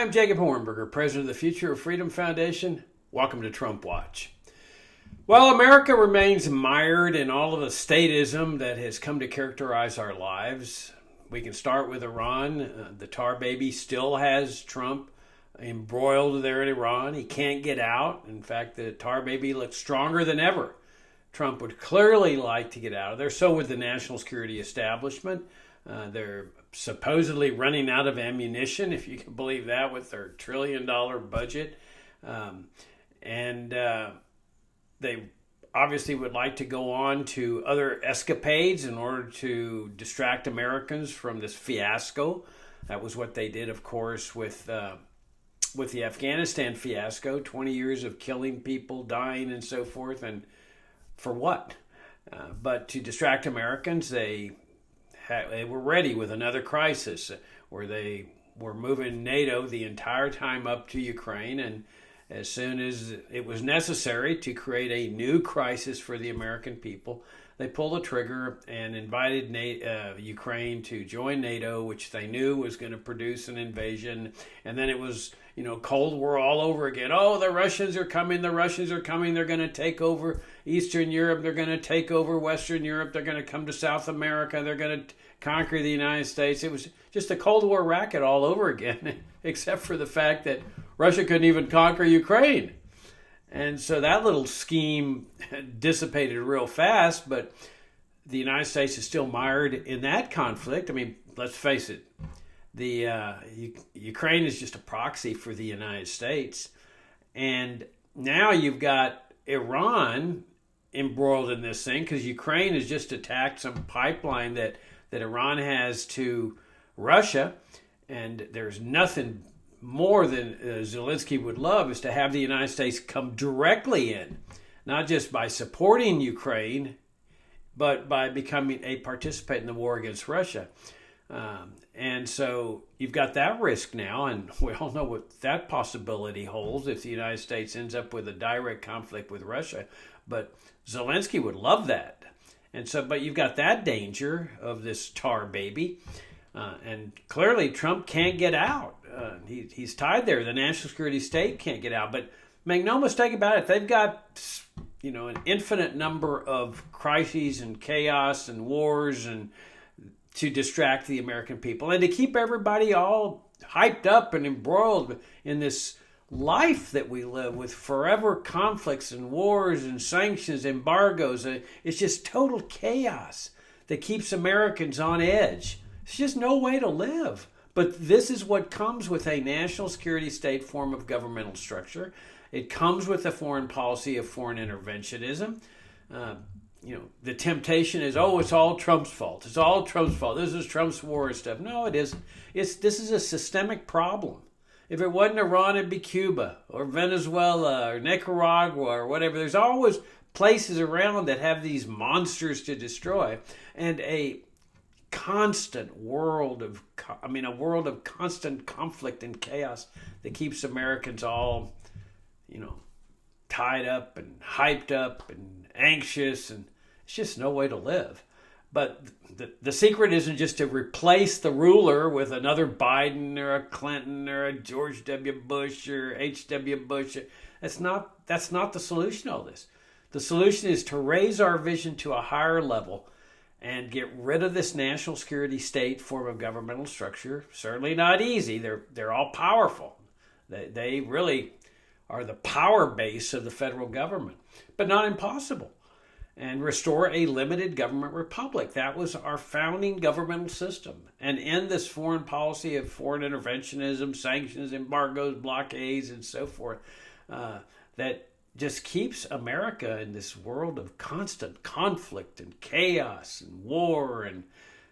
I'm Jacob Hornberger, president of the Future of Freedom Foundation. Welcome to Trump Watch. Well, America remains mired in all of the statism that has come to characterize our lives. We can start with Iran. The tar baby still has Trump embroiled there in Iran. He can't get out. In fact, the tar baby looks stronger than ever. Trump would clearly like to get out of there. So would the national security establishment. They're supposedly running out of ammunition, if you can believe that, with their $1 trillion budget. They obviously would like to go on to other escapades in order to distract Americans from this fiasco. That was what they did, of course, with the Afghanistan fiasco, 20 years of killing people, dying, and so forth. And for what? But to distract Americans, they were ready with another crisis where they were moving NATO the entire time up to Ukraine, and as soon as it was necessary to create a new crisis for the American people, they pulled the trigger and invited Ukraine to join NATO, which they knew was going to produce an invasion. And then it was, Cold War all over again. Oh, the Russians are coming. They're going to take over Eastern Europe. They're going to take over Western Europe. They're going to come to South America. They're going to conquer the United States. It was just a Cold War racket all over again, except for the fact that Russia couldn't even conquer Ukraine. And so that little scheme dissipated real fast, but the United States is still mired in that conflict. I mean, let's face it, the Ukraine is just a proxy for the United States. And now you've got Iran embroiled in this thing because Ukraine has just attacked some pipeline that Iran has to Russia. And there's nothing more than Zelensky would love is to have the United States come directly in, not just by supporting Ukraine, but by becoming a participant in the war against Russia. And so you've got that risk now, and we all know what that possibility holds if the United States ends up with a direct conflict with Russia. But Zelensky would love that. And so, but you've got that danger of this tar baby. And clearly Trump can't get out. He's tied there. The national security state can't get out. But make no mistake about it, they've got an infinite number of crises and chaos and wars and to distract the American people and to keep everybody all hyped up and embroiled in this life that we live with forever conflicts and wars and sanctions, embargoes. It's just total chaos that keeps Americans on edge. It's just no way to live. But this is what comes with a national security state form of governmental structure. It comes with a foreign policy of foreign interventionism. The temptation is, it's all Trump's fault. It's all Trump's fault. This is Trump's war and stuff. No, it isn't. This is a systemic problem. If it wasn't Iran, it'd be Cuba or Venezuela or Nicaragua or whatever. There's always places around that have these monsters to destroy, and a world of constant conflict and chaos that keeps Americans all, tied up and hyped up and anxious, and it's just no way to live. But the secret isn't just to replace the ruler with another Biden or a Clinton or a George W. Bush or H.W. Bush. That's not the solution to all this. The solution is to raise our vision to a higher level and get rid of this national security state form of governmental structure. Certainly not easy. They're all powerful. They really are the power base of the federal government, but not impossible. And restore a limited government republic. That was our founding governmental system. And end this foreign policy of foreign interventionism, sanctions, embargoes, blockades, and so forth, that just keeps America in this world of constant conflict and chaos and war and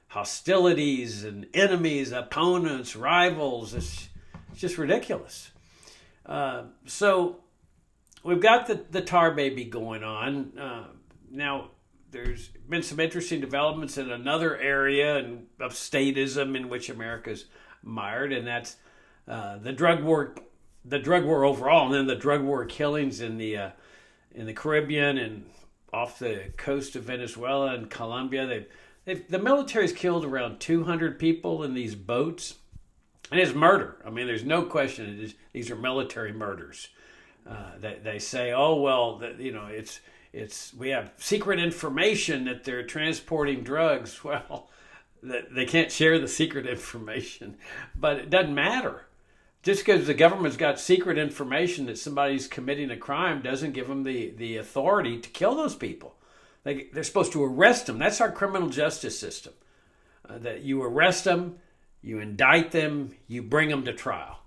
hostilities and enemies, opponents, rivals. It's just ridiculous. So we've got the tar baby going on. Now, there's been some interesting developments in another area of statism in which America's mired, and that's the drug war overall, and then the drug war killings in the Caribbean and off the coast of Venezuela and Colombia. The military's killed around 200 people in these boats And it's murder. I mean, there's no question. These are military murders. They say, oh well, it's we have secret information that they're transporting drugs. Well, they can't share the secret information, but it doesn't matter. Just because the government's got secret information that somebody's committing a crime doesn't give them the authority to kill those people. They're supposed to arrest them. That's our criminal justice system. That you arrest them, you indict them, you bring them to trial.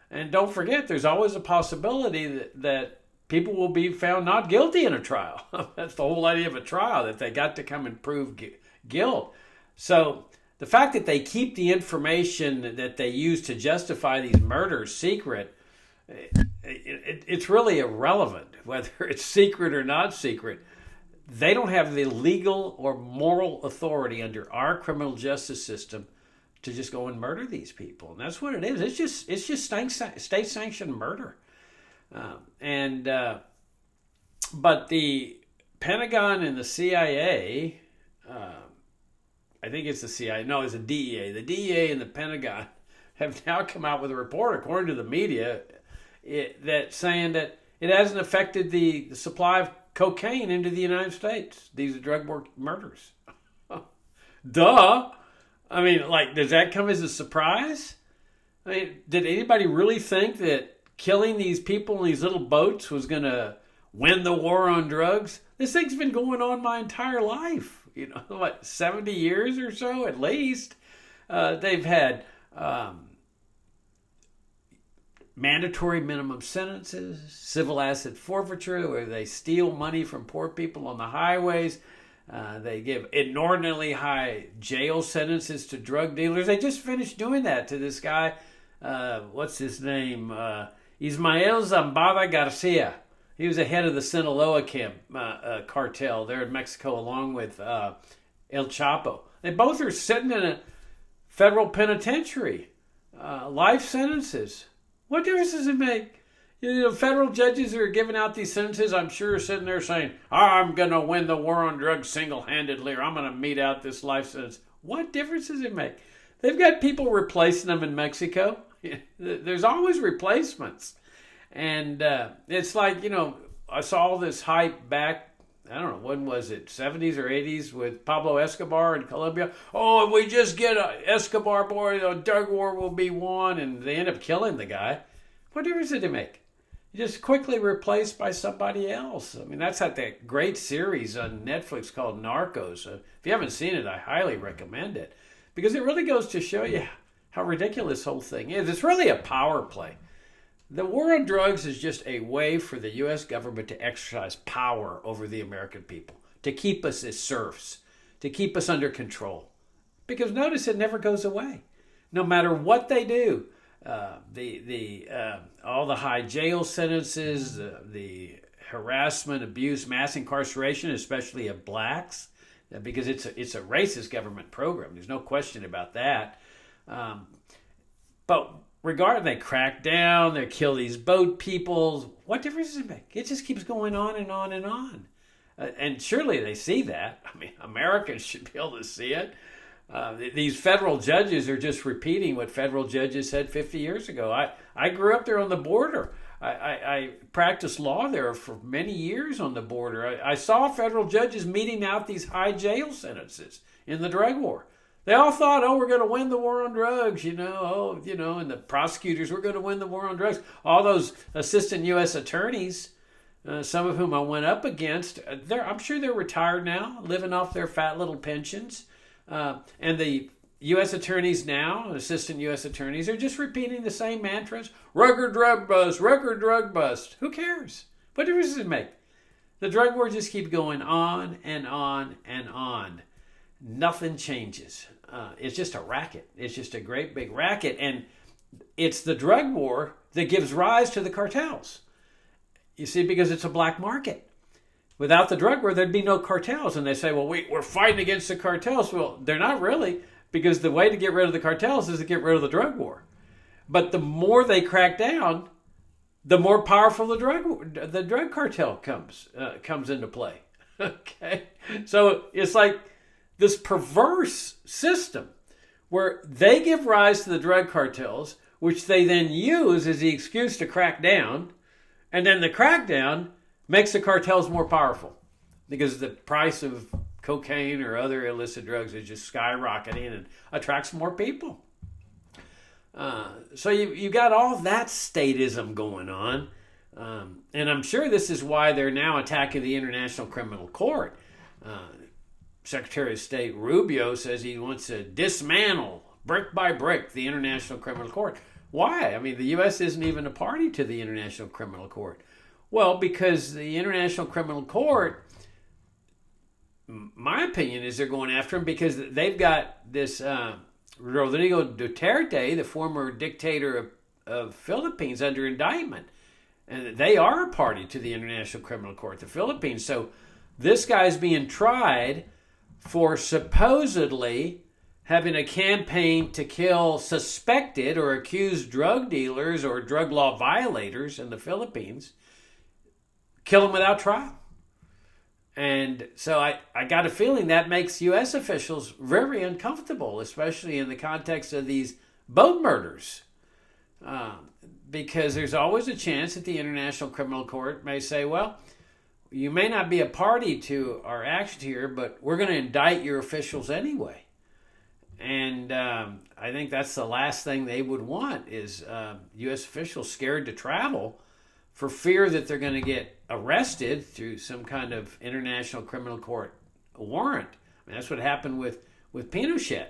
And don't forget, there's always a possibility that people will be found not guilty in a trial. That's the whole idea of a trial, that they got to come and prove guilt. So the fact that they keep the information that they use to justify these murders secret, it's really irrelevant whether it's secret or not secret. They don't have the legal or moral authority under our criminal justice system to just go and murder these people. And that's what it is. It's just state-sanctioned murder. But the Pentagon and the CIA, I think it's the CIA, no, it's the DEA. The DEA and the Pentagon have now come out with a report, according to the media, that saying that it hasn't affected the supply of cocaine into the United States. These are drug murders. Duh. I mean, like, does that come as a surprise? I mean, did anybody really think that killing these people in these little boats was going to win the war on drugs? This thing's been going on my entire life. 70 years or so at least. They've had mandatory minimum sentences, civil asset forfeiture, where they steal money from poor people on the highways. They give inordinately high jail sentences to drug dealers. They just finished doing that to this guy. What's his name? Ismael Zambada Garcia. He was the head of the Sinaloa cartel there in Mexico, along with El Chapo. They both are sitting in a federal penitentiary. Life sentences. What difference does it make? Federal judges who are giving out these sentences, I'm sure, are sitting there saying, I'm going to win the war on drugs single-handedly, or I'm going to mete out this life sentence. What difference does it make? They've got people replacing them in Mexico. There's always replacements. And it's like, I saw all this hype back, I don't know, when was it, 70s or 80s with Pablo Escobar in Colombia. Oh, if we just get Escobar, boy, the drug war will be won. And they end up killing the guy. What difference did it make? Just quickly replaced by somebody else. I mean, that's that great series on Netflix called Narcos. If you haven't seen it, I highly recommend it, because it really goes to show you how ridiculous this whole thing is. It's really a power play. The war on drugs is just a way for the U.S. government to exercise power over the American people, to keep us as serfs, to keep us under control. Because notice, it never goes away. No matter what they do, all the high jail sentences, the harassment, abuse, mass incarceration, especially of blacks, because it's a racist government program. There's no question about that. But regardless, they crack down, they kill these boat people. What difference does it make? It just keeps going on and on and on. And surely they see that. I mean, Americans should be able to see it. These federal judges are just repeating what federal judges said 50 years ago. I grew up there on the border. I practiced law there for many years on the border. I saw federal judges meting out these high jail sentences in the drug war. They all thought, we're going to win the war on drugs, and the prosecutors were going to win the war on drugs. All those assistant U.S. attorneys, some of whom I went up against, I'm sure they're retired now, living off their fat little pensions. And the U.S. attorneys now, assistant U.S. attorneys, are just repeating the same mantras. Record drug bust, record drug bust. Who cares? What difference does it make? The drug war just keeps going on and on and on. Nothing changes. It's just a racket. It's just a great big racket. And it's the drug war that gives rise to the cartels. You see, because it's a black market. Without the drug war, there'd be no cartels. And they say, well, we're fighting against the cartels. Well, they're not really, because the way to get rid of the cartels is to get rid of the drug war. But the more they crack down, the more powerful the drug cartel comes into play. Okay? So it's like this perverse system where they give rise to the drug cartels, which they then use as the excuse to crack down. And then the crackdown makes the cartels more powerful because the price of cocaine or other illicit drugs is just skyrocketing and attracts more people. So you got all that statism going on. And I'm sure this is why they're now attacking the International Criminal Court. Secretary of State Rubio says he wants to dismantle, brick by brick, the International Criminal Court. Why? I mean, the U.S. isn't even a party to the International Criminal Court. Well, because the International Criminal Court, my opinion is they're going after him because they've got this Rodrigo Duterte, the former dictator of Philippines, under indictment. And they are a party to the International Criminal Court, the Philippines. So this guy's being tried for supposedly having a campaign to kill suspected or accused drug dealers or drug law violators in the Philippines, kill them without trial. And so I got a feeling that makes U.S. officials very uncomfortable, especially in the context of these boat murders. Because there's always a chance that the International Criminal Court may say, well, you may not be a party to our actions here, but we're going to indict your officials anyway. And I think that's the last thing they would want is U.S. officials scared to travel for fear that they're going to get arrested through some kind of International Criminal Court warrant. I mean, that's what happened with Pinochet.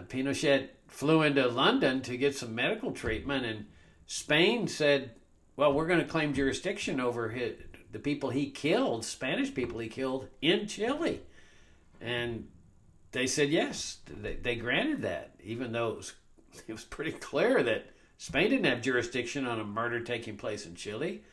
Pinochet flew into London to get some medical treatment, and Spain said, well, we're going to claim jurisdiction over the people he killed, Spanish people he killed in Chile. And they said yes. They granted that, even though it was pretty clear that Spain didn't have jurisdiction on a murder taking place in Chile.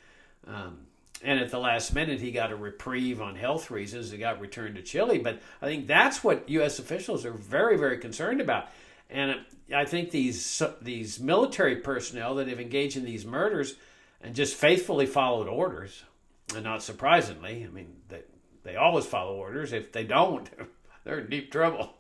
And at the last minute, he got a reprieve on health reasons. He got returned to Chile. But I think that's what U.S. officials are very, very concerned about. And I think these military personnel that have engaged in these murders and just faithfully followed orders, and not surprisingly, I mean, they always follow orders. If they don't, they're in deep trouble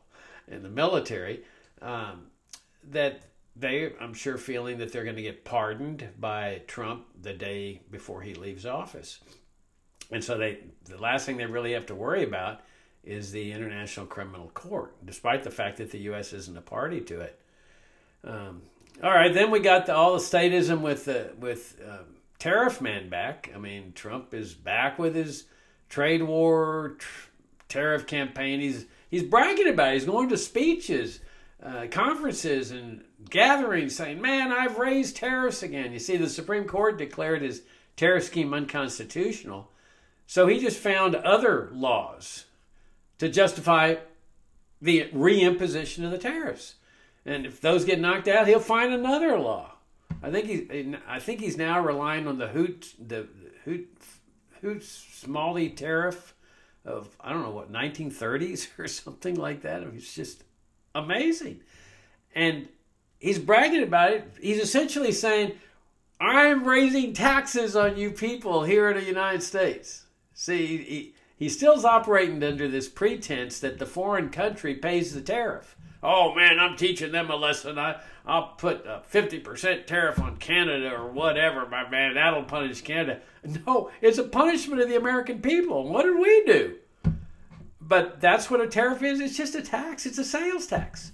in the military. That they, I'm sure, feeling that they're going to get pardoned by Trump the day before he leaves office. And so the last thing they really have to worry about is the International Criminal Court, despite the fact that the U.S. isn't a party to it. All right, then we got all the statism with Tariff Man back. I mean, Trump is back with his trade war tariff campaign. He's bragging about it. He's going to speeches, conferences, and gatherings saying, man, I've raised tariffs again. You see, the Supreme Court declared his tariff scheme unconstitutional. So he just found other laws to justify the reimposition of the tariffs. And if those get knocked out, he'll find another law. I think he's now relying on the Hoots-Smalley tariff of, I don't know what, 1930s or something like that. I mean, it's just amazing. And he's bragging about it. He's essentially saying, I'm raising taxes on you people here in the United States. See, he still's operating under this pretense that the foreign country pays the tariff. Oh, man, I'm teaching them a lesson. I'll put a 50% tariff on Canada or whatever, my man. That'll punish Canada. No, it's a punishment of the American people. What did we do? But that's what a tariff is. It's just a tax. It's a sales tax.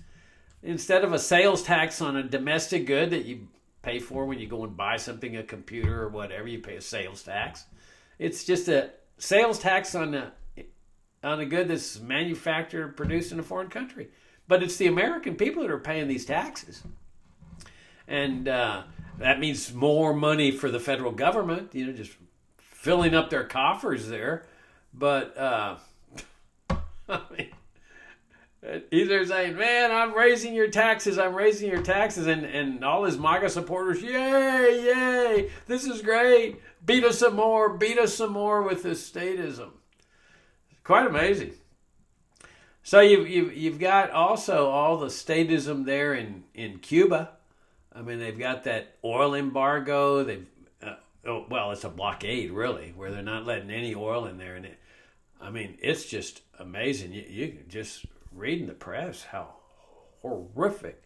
Instead of a sales tax on a domestic good that you pay for when you go and buy something, a computer or whatever, you pay a sales tax. It's just a sales tax on a good that's manufactured or produced in a foreign country. But it's the American people that are paying these taxes. And that means more money for the federal government, just filling up their coffers there. But I mean, either saying, man, I'm raising your taxes. And all his MAGA supporters, yay, this is great. Beat us some more with this statism. Quite amazing. So you've got also all the statism there in Cuba. I mean, they've got that oil embargo. It's a blockade, really, where they're not letting any oil in there. And it's just amazing. You can just read in the press how horrific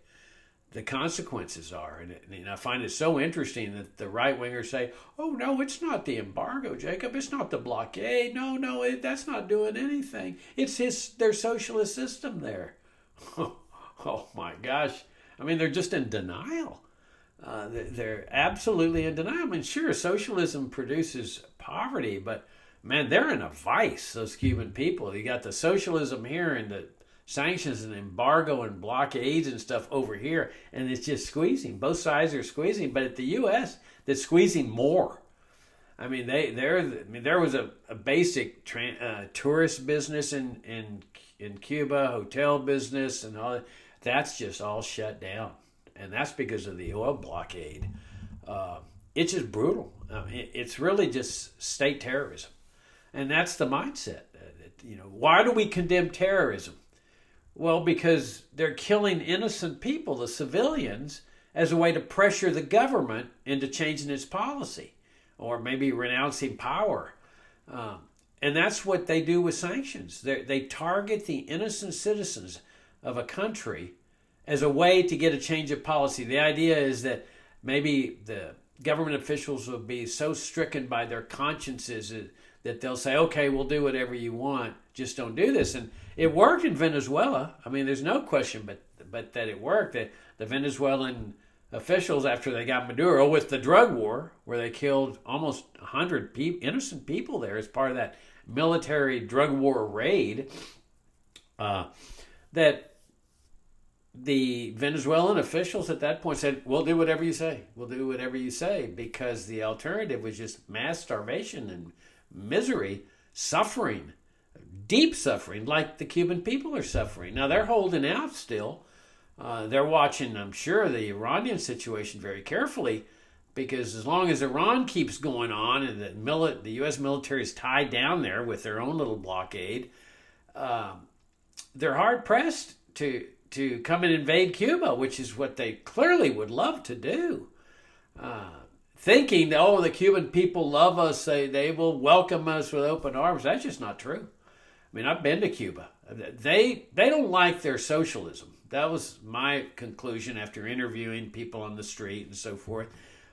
the consequences are. And I find it so interesting that the right-wingers say, oh, no, it's not the embargo, Jacob. It's not the blockade. No, that's not doing anything. It's their socialist system there. Oh, my gosh. I mean, they're just in denial. They're absolutely in denial. I mean, sure, socialism produces poverty, but, man, they're in a vice, those Cuban people. You got the socialism here and the sanctions and embargo and blockades and stuff over here, and it's just squeezing. Both sides are squeezing, but at the U.S., they're squeezing more. I mean, there was a basic tourist business in Cuba, hotel business, and all that. That's just all shut down, and that's because of the oil blockade. It's just brutal. It's really just state terrorism, and that's the mindset. Why do we condemn terrorism? Well, because they're killing innocent people, the civilians, as a way to pressure the government into changing its policy or maybe renouncing power. And that's what they do with sanctions. They target the innocent citizens of a country as a way to get a change of policy. The idea is that maybe the government officials will be so stricken by their consciences that they'll say, okay, we'll do whatever you want, just don't do this. And it worked in Venezuela. I mean, there's no question but that it worked. That the Venezuelan officials, after they got Maduro with the drug war, where they killed almost 100 innocent people there as part of that military drug war raid, that the Venezuelan officials at that point said, we'll do whatever you say. We'll do whatever you say, because the alternative was just mass starvation and misery, suffering, deep suffering, like the Cuban people are suffering. Now, they're holding out still. They're watching, I'm sure, the Iranian situation very carefully, because as long as Iran keeps going on and the U.S. military is tied down there with their own little blockade, they're hard-pressed to come and invade Cuba, which is what they clearly would love to do. Thinking that, the Cuban people love us, they will welcome us with open arms. That's just not true. I mean, I've been to Cuba. They don't like their socialism. That was my conclusion after interviewing people on the street and so forth.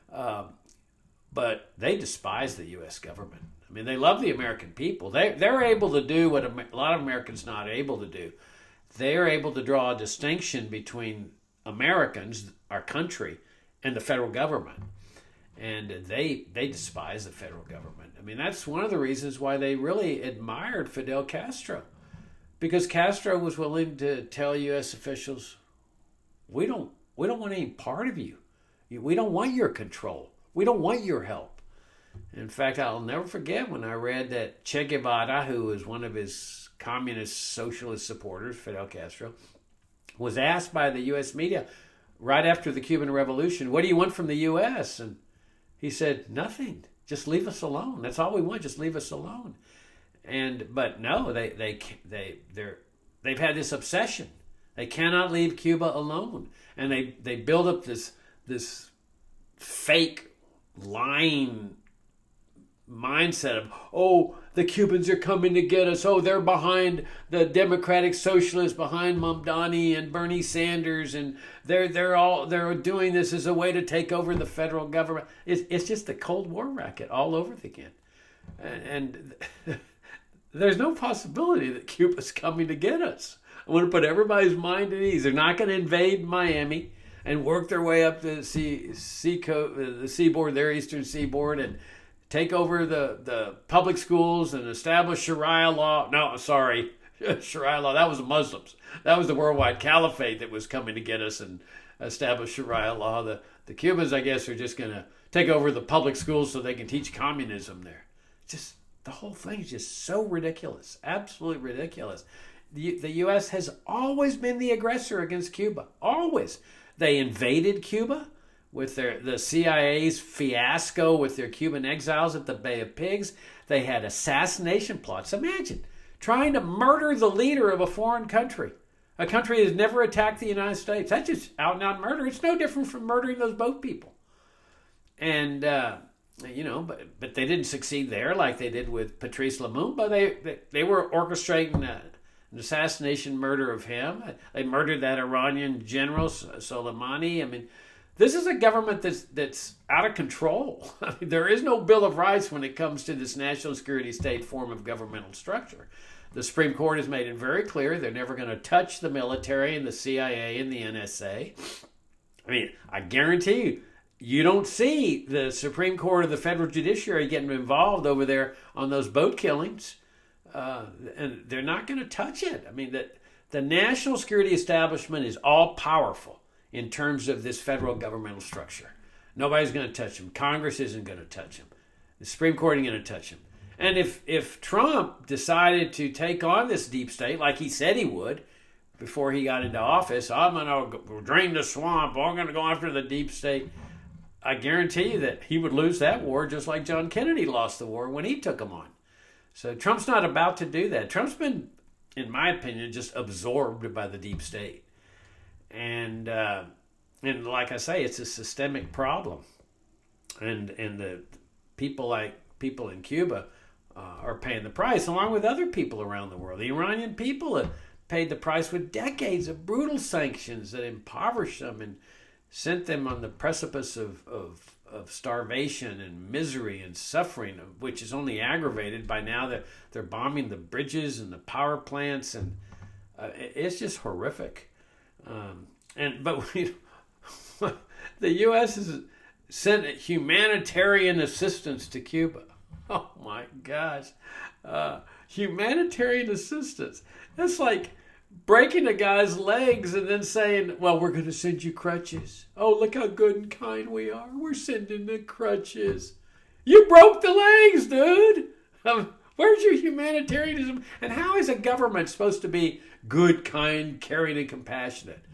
But they despise the U.S. government. I mean, they love the American people. They're able to do what a lot of Americans not able to do. They're able to draw a distinction between Americans, our country, and the federal government. And they despise the federal government. I mean, that's one of the reasons why they really admired Fidel Castro. Because Castro was willing to tell U.S. officials, we don't want any part of you. We don't want your control. We don't want your help. In fact, I'll never forget when I read that Che Guevara, who was one of his communist socialist supporters, Fidel Castro, was asked by the U.S. media right after the Cuban Revolution, what do you want from the U.S.? And he said, nothing. Just leave us alone. That's all we want. Just leave us alone. But no, they've had this obsession. They cannot leave Cuba alone, and they build up this fake lying mindset of, the Cubans are coming to get us. They're behind the Democratic Socialists, behind Mamdani and Bernie Sanders, and they're doing this as a way to take over the federal government. It's just the Cold War racket all over again, and there's no possibility that Cuba's coming to get us. I want to put everybody's mind at ease. They're not going to invade Miami and work their way up the seaboard, their eastern seaboard, and take over the public schools and establish Sharia law. No, sorry, Sharia law. That was the Muslims. That was the worldwide caliphate that was coming to get us and establish Sharia law. The Cubans, I guess, are just going to take over the public schools so they can teach communism there. Just the whole thing is just so ridiculous, absolutely ridiculous. The U.S. has always been the aggressor against Cuba. Always. They invaded Cuba with the CIA's fiasco with their Cuban exiles at the Bay of Pigs. They had assassination plots. Imagine trying to murder the leader of a foreign country, a country that has never attacked the United States. That's just out and out murder. It's no different from murdering those boat people. And but they didn't succeed there like they did with Patrice Lumumba. They were orchestrating an assassination murder of him. They murdered that Iranian general, Soleimani. I mean, this is a government that's out of control. I mean, there is no Bill of Rights when it comes to this national security state form of governmental structure. The Supreme Court has made it very clear they're never going to touch the military and the CIA and the NSA. I mean, I guarantee you, you don't see the Supreme Court or the federal judiciary getting involved over there on those boat killings. And they're not going to touch it. I mean, the national security establishment is all powerful in terms of this federal governmental structure. Nobody's going to touch him. Congress isn't going to touch him. The Supreme Court isn't going to touch him. And if Trump decided to take on this deep state like he said he would before he got into office, I'm going to drain the swamp, I'm going to go after the deep state, I guarantee you that he would lose that war just like John Kennedy lost the war when he took him on. So Trump's not about to do that. Trump's been, in my opinion, just absorbed by the deep state. And like I say, it's a systemic problem. And the people in Cuba are paying the price, along with other people around the world. The Iranian people have paid the price with decades of brutal sanctions that impoverished them and sent them on the precipice of starvation and misery and suffering, which is only aggravated by now that they're bombing the bridges and the power plants, and it's just horrific. But the U.S. has sent humanitarian assistance to Cuba. Oh my gosh, humanitarian assistance. That's like breaking a guy's legs and then saying, well, we're going to send you crutches. Oh, look how good and kind we are. We're sending the crutches. You broke the legs, dude. Where's your humanitarianism? And how is a government supposed to be good, kind, caring, and compassionate?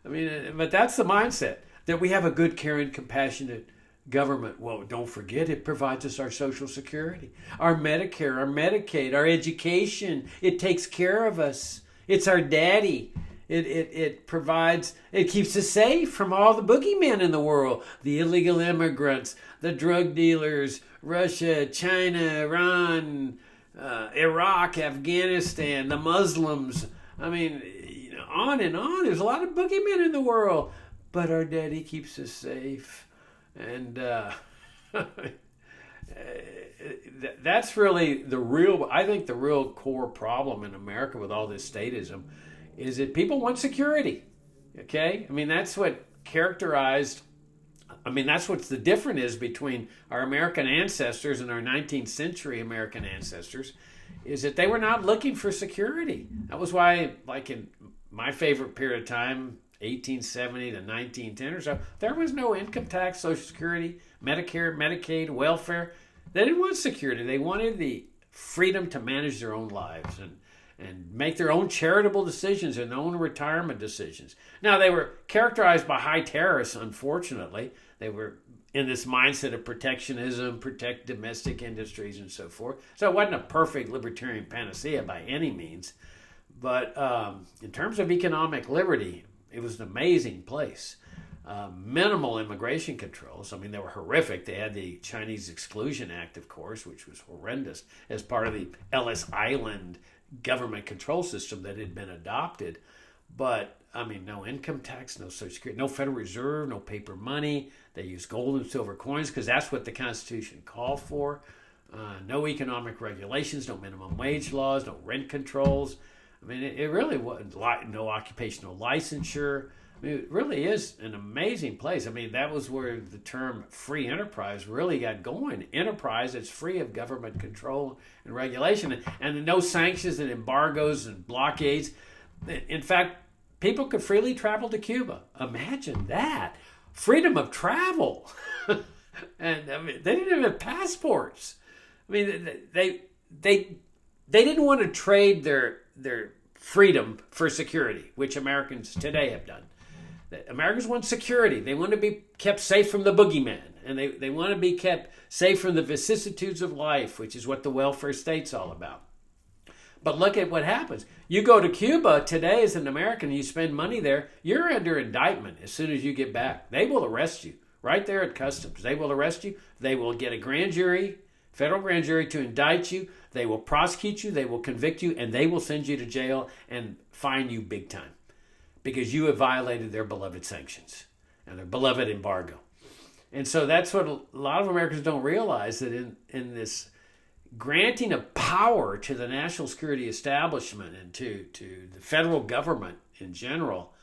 I mean, but that's the mindset, that we have a good, caring, compassionate government. Well, don't forget, it provides us our Social Security, our Medicare, our Medicaid, our education. It takes care of us. It's our daddy. It provides, it keeps us safe from all the boogeymen in the world. The illegal immigrants, the drug dealers, Russia, China, Iran, Iraq, Afghanistan, the Muslims. I mean, on and on. There's a lot of boogeymen in the world. But our daddy keeps us safe. And that's really I think the real core problem in America with all this statism is that people want security. Okay? I mean, that's what characterized, that's what's the difference is between our American ancestors and our 19th century American ancestors, is that they were not looking for security. That was why, like in my favorite period of time, 1870 to 1910 or so, there was no income tax, Social Security, Medicare, Medicaid, welfare. They didn't want security. They wanted the freedom to manage their own lives and make their own charitable decisions and their own retirement decisions. Now, they were characterized by high tariffs, unfortunately. They were in this mindset of protectionism, protect domestic industries and so forth. So it wasn't a perfect libertarian panacea by any means. But in terms of economic liberty, it was an amazing place. Minimal immigration controls. I mean, they were horrific. They had the Chinese Exclusion Act, of course, which was horrendous as part of the Ellis Island government control system that had been adopted. But, no income tax, no Social Security, no Federal Reserve, no paper money. They used gold and silver coins because that's what the Constitution called for. No economic regulations, no minimum wage laws, no rent controls. It really wasn't no occupational licensure. It really is an amazing place. That was where the term free enterprise really got going. Enterprise that's free of government control and regulation, and no sanctions and embargoes and blockades. In fact, people could freely travel to Cuba. Imagine that. Freedom of travel. And they didn't even have passports. They didn't want to trade their freedom for security, which Americans today have done. Americans want security. They want to be kept safe from the boogeyman, and they want to be kept safe from the vicissitudes of life, which is what the welfare state's all about. But look at what happens. You go to Cuba today as an American, and you spend money there, you're under indictment as soon as you get back. They will arrest you right there at customs. They will arrest you. They will get a grand jury federal grand jury to indict you. They will prosecute you, they will convict you, and they will send you to jail and fine you big time because you have violated their beloved sanctions and their beloved embargo. And so that's what a lot of Americans don't realize, that in this granting of power to the national security establishment and to the federal government in general,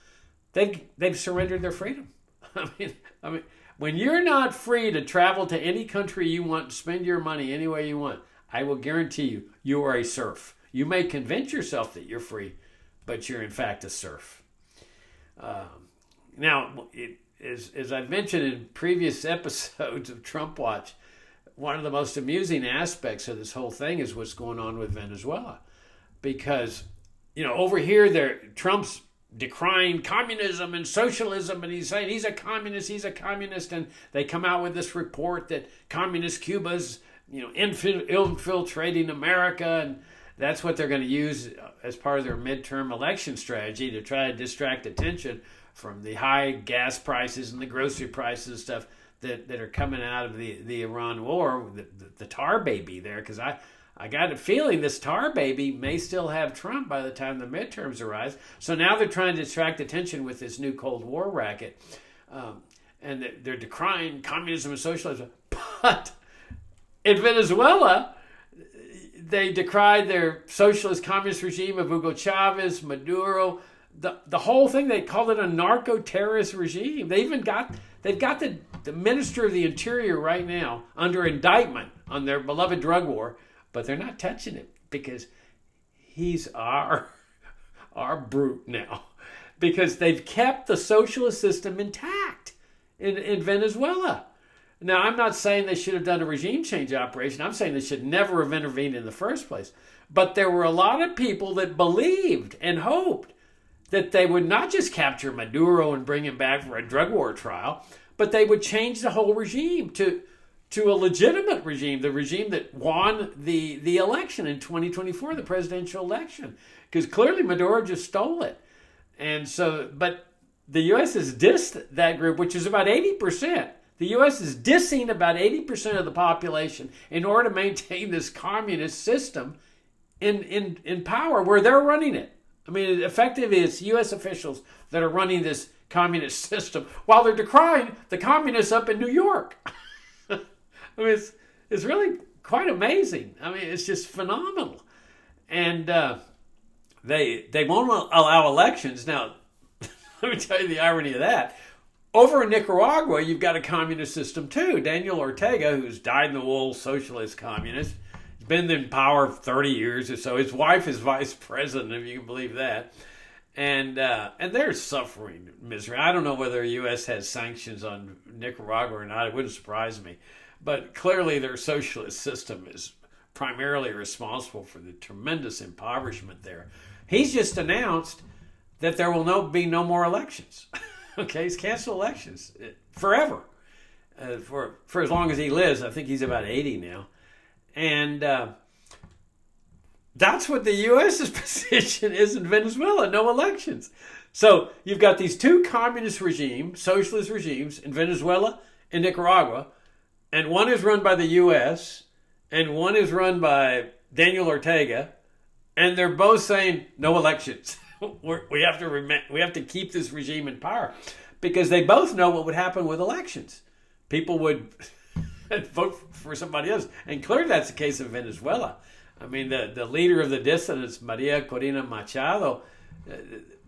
they've surrendered their freedom. I mean, when you're not free to travel to any country you want, spend your money any way you want, I will guarantee you, you are a serf. You may convince yourself that you're free, but you're in fact a serf. Now, as I've mentioned in previous episodes of Trump Watch, one of the most amusing aspects of this whole thing is what's going on with Venezuela. Because, over here, Trump's decrying communism and socialism, and he's saying he's a communist, and they come out with this report that communist Cuba's, infiltrating America, and that's what they're going to use as part of their midterm election strategy to try to distract attention from the high gas prices and the grocery prices and stuff that are coming out of the Iran war, the tar baby there, because I got a feeling this tar baby may still have Trump by the time the midterms arise. So now they're trying to distract attention with this new Cold War racket. And they're decrying communism and socialism. But in Venezuela, they decried their socialist communist regime of Hugo Chavez, Maduro, the whole thing. They called it a narco-terrorist regime. They've got the Minister of the Interior right now under indictment on their beloved drug war, but they're not touching it because he's our brute now, because they've kept the socialist system intact in Venezuela. Now, I'm not saying they should have done a regime change operation. I'm saying they should never have intervened in the first place. But there were a lot of people that believed and hoped that they would not just capture Maduro and bring him back for a drug war trial, but they would change the whole regime to a legitimate regime, the regime that won the election in 2024, the presidential election, because clearly Maduro just stole it. And so, but the U.S. has dissed that group, which is about 80%. The U.S. is dissing about 80% of the population in order to maintain this communist system in power where they're running it. I mean, effectively, it's U.S. officials that are running this communist system while they're decrying the communists up in New York. I mean, it's really quite amazing. I mean, it's just phenomenal. And they won't allow elections. Now, let me tell you the irony of that. Over in Nicaragua, you've got a communist system too. Daniel Ortega, who's dyed-in-the-wool socialist communist, has been in power 30 years or so. His wife is vice president, if you can believe that. And they're suffering misery. I don't know whether the U.S. has sanctions on Nicaragua or not. It wouldn't surprise me. But clearly their socialist system is primarily responsible for the tremendous impoverishment there. He's just announced that there will be no more elections. Okay, he's canceled elections forever, for as long as he lives. I think he's about 80 now. And that's what the U.S.'s position is in Venezuela, no elections. So you've got these two communist regimes, socialist regimes in Venezuela and Nicaragua, and one is run by the U.S. and one is run by Daniel Ortega, and they're both saying no elections. We have to keep this regime in power, because they both know what would happen with elections. People would vote for somebody else, and clearly that's the case in Venezuela. I mean, the leader of the dissidents, Maria Corina Machado,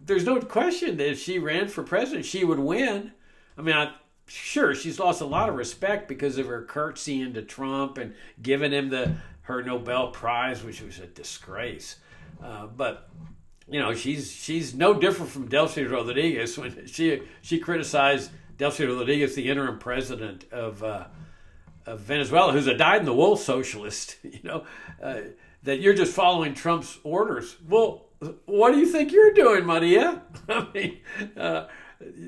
there's no question that if she ran for president, she would win. I mean, sure, she's lost a lot of respect because of her curtsying to Trump and giving him her Nobel Prize, which was a disgrace. But she's no different from Delcy Rodriguez when she criticized Delcy Rodriguez, the interim president of Venezuela, who's a dyed-in-the-wool socialist. That you're just following Trump's orders. Well, what do you think you're doing, Maria? I mean,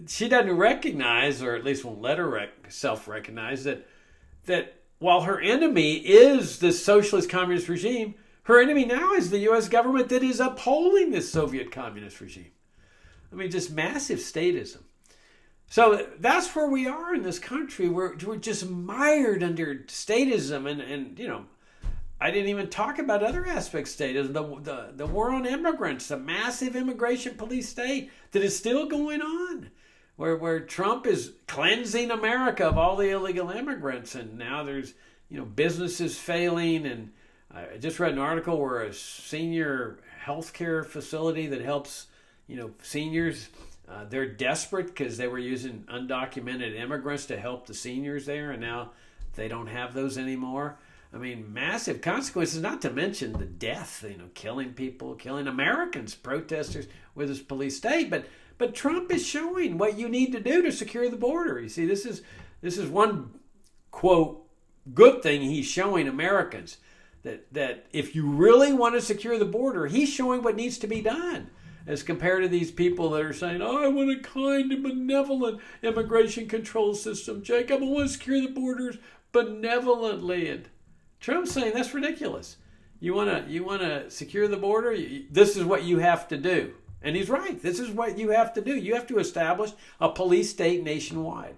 she doesn't recognize, or at least won't let herself recognize, that while her enemy is this socialist communist regime, her enemy now is the U.S. government that is upholding this Soviet communist regime. I mean, just massive statism. So that's where we are in this country. We're just mired under statism, and I didn't even talk about other aspects of statism. The war on immigrants, the massive immigration police state that is still going on, where Trump is cleansing America of all the illegal immigrants, and now there's businesses failing. And I just read an article where a senior healthcare facility that helps seniors. They're desperate because they were using undocumented immigrants to help the seniors there, and now they don't have those anymore. I mean, massive consequences, not to mention the death, killing people, killing Americans, protesters with his police state. But Trump is showing what you need to do to secure the border. You see, this is one, quote, good thing he's showing Americans, that if you really want to secure the border, he's showing what needs to be done. As compared to these people that are saying, I want a kind and benevolent immigration control system. Jacob, I want to secure the borders benevolently. And Trump's saying that's ridiculous. You want to secure the border? This is what you have to do. And he's right. This is what you have to do. You have to establish a police state nationwide.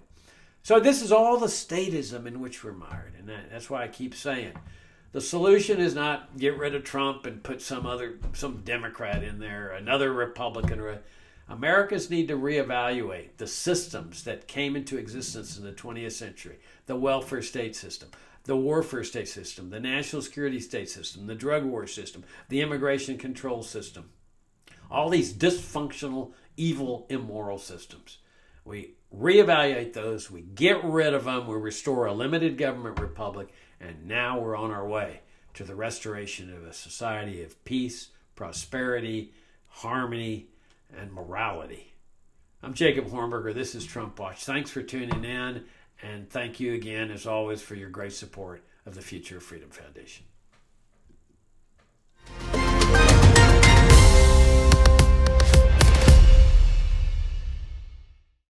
So this is all the statism in which we're mired. And that's why I keep saying, the solution is not get rid of Trump and put some Democrat in there, another Republican. Americans need to reevaluate the systems that came into existence in the 20th century. The welfare state system, the warfare state system, the national security state system, the drug war system, the immigration control system. All these dysfunctional, evil, immoral systems. We reevaluate those, we get rid of them, we restore a limited government republic, and now we're on our way to the restoration of a society of peace, prosperity, harmony, and morality. I'm Jacob Hornberger. This is Trump Watch. Thanks for tuning in, and thank you again, as always, for your great support of the Future of Freedom Foundation.